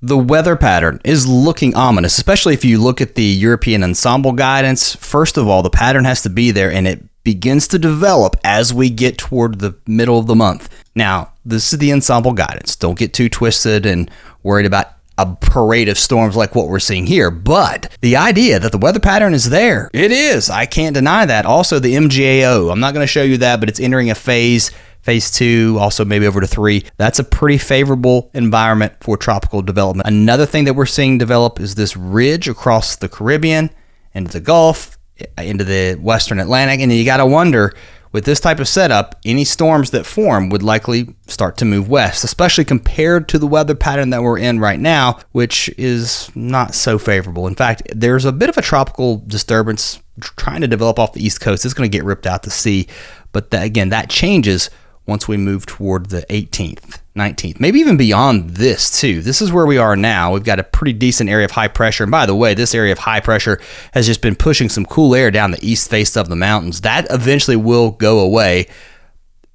The weather pattern is looking ominous, especially if you look at the European ensemble guidance. First of all, the pattern has to be there, and it begins to develop as we get toward the middle of the month. Now, this is the ensemble guidance. Don't get too twisted and worried about a parade of storms like what we're seeing here. But the idea that the weather pattern is there, it is. I can't deny that. Also, the MGAO, I'm not going to show you that, but it's entering a phase 2, also maybe over to 3. That's a pretty favorable environment for tropical development. Another thing that we're seeing develop is this ridge across the Caribbean, into the Gulf, into the Western Atlantic. And you got to wonder, with this type of setup, any storms that form would likely start to move west, especially compared to the weather pattern that we're in right now, which is not so favorable. In fact, there's a bit of a tropical disturbance trying to develop off the East Coast. It's going to get ripped out to sea. But again, that changes once we move toward the 18th, 19th, maybe even beyond this too. This is where we are now. We've got a pretty decent area of high pressure. And by the way, this area of high pressure has just been pushing some cool air down the east face of the mountains. That eventually will go away.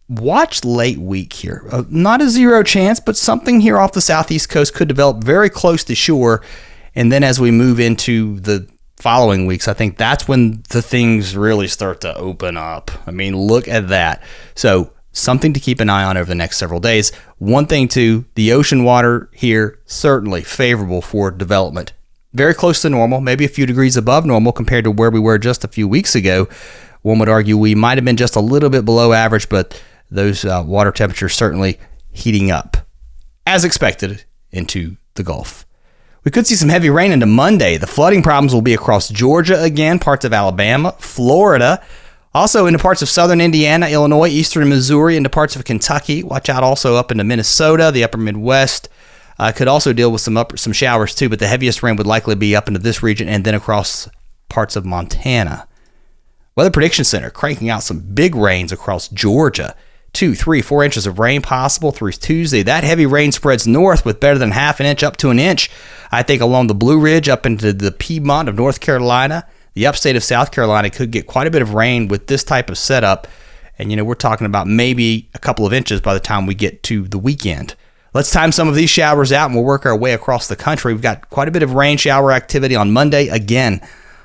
Watch late week here. Not a zero chance, but something here off the southeast coast could develop very close to shore. And then as we move into the following weeks, I think that's when the things really start to open up. I mean, look at that. So something to keep an eye on over the next several days. One thing too, the ocean water here, certainly favorable for development. Very close to normal, maybe a few degrees above normal compared to where we were just a few weeks ago. One would argue we might have been just a little bit below average, but those water temperatures certainly heating up, as expected, into the Gulf. We could see some heavy rain into Monday. The flooding problems will be across Georgia again, parts of Alabama, Florida, also into parts of southern Indiana, Illinois, eastern Missouri, into parts of Kentucky. Watch out also up into Minnesota, the upper Midwest. Could also deal with some showers too, but the heaviest rain would likely be up into this region and then across parts of Montana. Weather Prediction Center cranking out some big rains across Georgia. 2, 3, 4 inches of rain possible through Tuesday. That heavy rain spreads north with better than half an inch up to an inch. I think along the Blue Ridge up into the Piedmont of North Carolina. The upstate of South Carolina could get quite a bit of rain with this type of setup. And, we're talking about maybe a couple of inches by the time we get to the weekend. Let's time some of these showers out and we'll work our way across the country. We've got quite a bit of rain shower activity on Monday again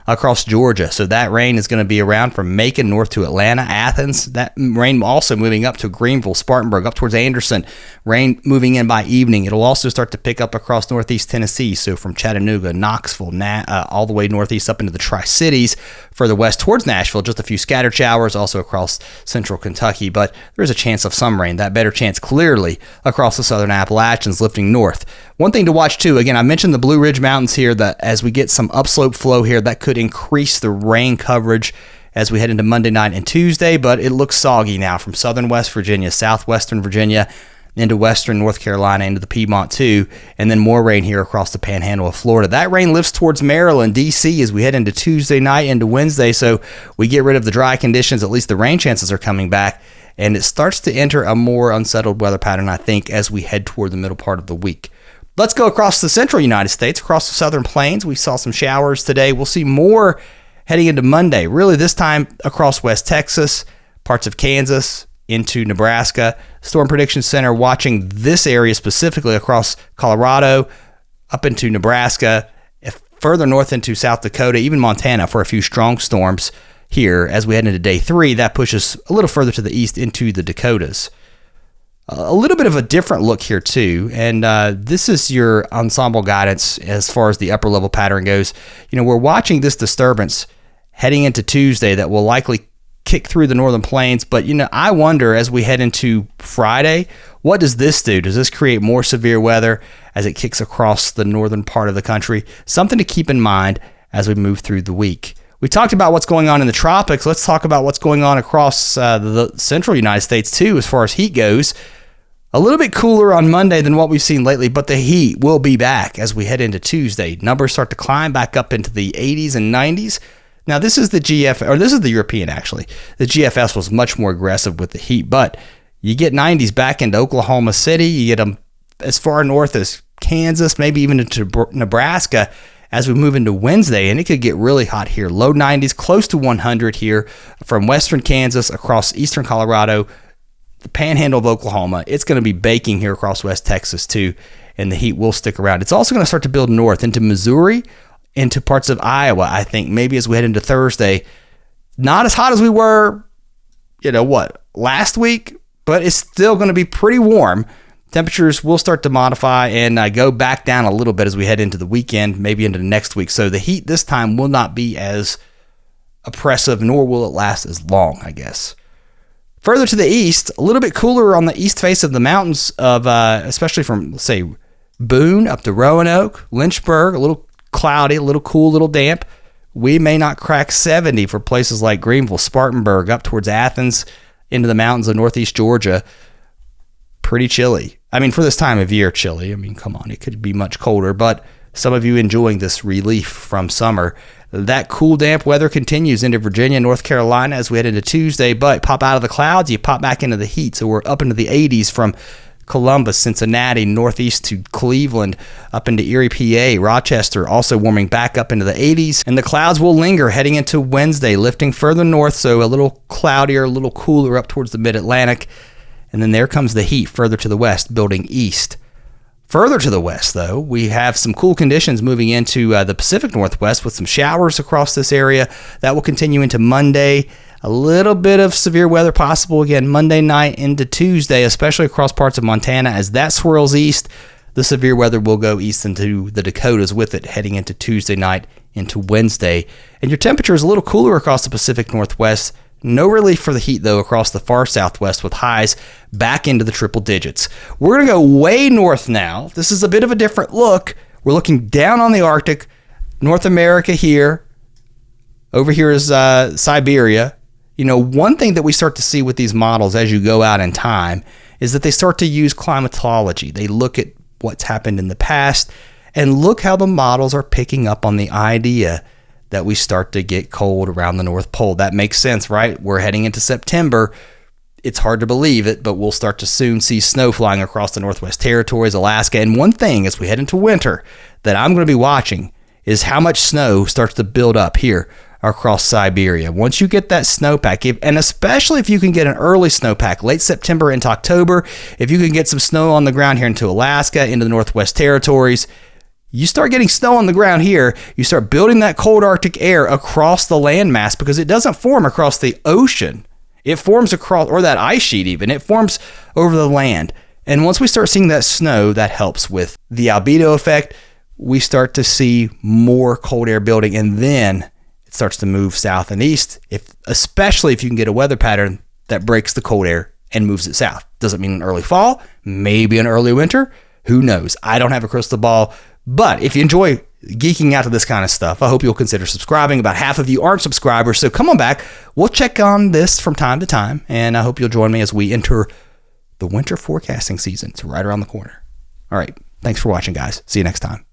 across Georgia. So that rain is going to be around from Macon north to Atlanta, Athens. That rain also moving up to Greenville, Spartanburg, up towards Anderson. Rain moving in by evening. It'll also start to pick up across northeast Tennessee. So from Chattanooga, Knoxville, all the way northeast up into the Tri-Cities, further west towards Nashville, just a few scattered showers also across central Kentucky. But there's a chance of some rain. That better chance clearly across the southern Appalachians lifting north. One thing to watch too, again, I mentioned the Blue Ridge Mountains here, that as we get some upslope flow here, that could increase the rain coverage as we head into Monday night and Tuesday, but it looks soggy now from southern West Virginia, southwestern Virginia, into western North Carolina, into the Piedmont too, and then more rain here across the panhandle of Florida. That rain lifts towards Maryland, D.C. as we head into Tuesday night into Wednesday, so we get rid of the dry conditions. At least the rain chances are coming back, and it starts to enter a more unsettled weather pattern, I think, as we head toward the middle part of the week. Let's go across the central United States, across the southern plains. We saw some showers today. We'll see more heading into Monday. Really, this time across West Texas, parts of Kansas, into Nebraska. Storm Prediction Center watching this area specifically across Colorado, up into Nebraska, further north into South Dakota, even Montana for a few strong storms here as we head into day 3. That pushes a little further to the east into the Dakotas. A little bit of a different look here too, and this is your ensemble guidance as far as the upper level pattern goes. We're watching this disturbance heading into Tuesday that will likely kick through the northern plains, but I wonder as we head into Friday, what does this do? Does this create more severe weather as it kicks across the northern part of the country? Something to keep in mind as we move through the week. We talked about what's going on in the tropics. Let's talk about what's going on across the central United States too as far as heat goes. A little bit cooler on Monday than what we've seen lately, but the heat will be back as we head into Tuesday. Numbers start to climb back up into the 80s and 90s. Now, this is the this is the European, actually. The GFS was much more aggressive with the heat, but you get 90s back into Oklahoma City. You get them as far north as Kansas, maybe even into Nebraska as we move into Wednesday, and it could get really hot here. Low 90s, close to 100 here from western Kansas across eastern Colorado, the panhandle of Oklahoma. It's going to be baking here across West Texas too. and the heat will stick around. It's also going to start to build north into Missouri, into parts of Iowa, I think, maybe as we head into Thursday. Not as hot as we were, last week, but it's still going to be pretty warm. Temperatures will start to modify and go back down a little bit as we head into the weekend, maybe into next week. So the heat this time will not be as oppressive, nor will it last as long, I guess. Further to the east, a little bit cooler on the east face of the mountains of, especially from, let's say, Boone up to Roanoke, Lynchburg, a little cloudy, a little cool, a little damp. We may not crack 70 for places like Greenville, Spartanburg, up towards Athens, into the mountains of northeast Georgia. Pretty chilly. I mean, for this time of year, chilly. I mean, come on, it could be much colder, but some of you enjoying this relief from summer. That cool, damp weather continues into Virginia, North Carolina as we head into Tuesday, but pop out of the clouds, you pop back into the heat. So we're up into the 80s from Columbus, Cincinnati, northeast to Cleveland, up into Erie, PA, Rochester, also warming back up into the 80s. And the clouds will linger heading into Wednesday, lifting further north, so a little cloudier, a little cooler up towards the mid-Atlantic. And then there comes the heat further to the west, building east. Further to the west, though, we have some cool conditions moving into the Pacific Northwest with some showers across this area. That will continue into Monday. A little bit of severe weather possible again Monday night into Tuesday, especially across parts of Montana. As that swirls east, the severe weather will go east into the Dakotas with it, heading into Tuesday night into Wednesday. And your temperature is a little cooler across the Pacific Northwest. No relief for the heat, though, across the far southwest with highs back into the triple digits. We're going to go way north now. This is a bit of a different look. We're looking down on the Arctic, North America here. Over here is Siberia. One thing that we start to see with these models as you go out in time is that they start to use climatology. They look at what's happened in the past and look how the models are picking up on the idea that we start to get cold around the North Pole. That makes sense, right? We're heading into September. It's hard to believe it, but we'll start to soon see snow flying across the Northwest Territories, Alaska. And one thing as we head into winter that I'm going to be watching is how much snow starts to build up here across Siberia. Once you get that snowpack, and especially if you can get an early snowpack, late September into October, if you can get some snow on the ground here into Alaska, into the Northwest Territories, you start getting snow on the ground here, you start building that cold Arctic air across the landmass because it doesn't form across the ocean. It forms across, or that ice sheet even, it forms over the land. And once we start seeing that snow, that helps with the albedo effect. We start to see more cold air building, and then it starts to move south and east, especially if you can get a weather pattern that breaks the cold air and moves it south. Does it mean an early fall? Maybe an early winter? Who knows? I don't have a crystal ball. But if you enjoy geeking out to this kind of stuff, I hope you'll consider subscribing. About half of you aren't subscribers, so come on back. We'll check on this from time to time, and I hope you'll join me as we enter the winter forecasting season. It's right around the corner. All right. Thanks for watching, guys. See you next time.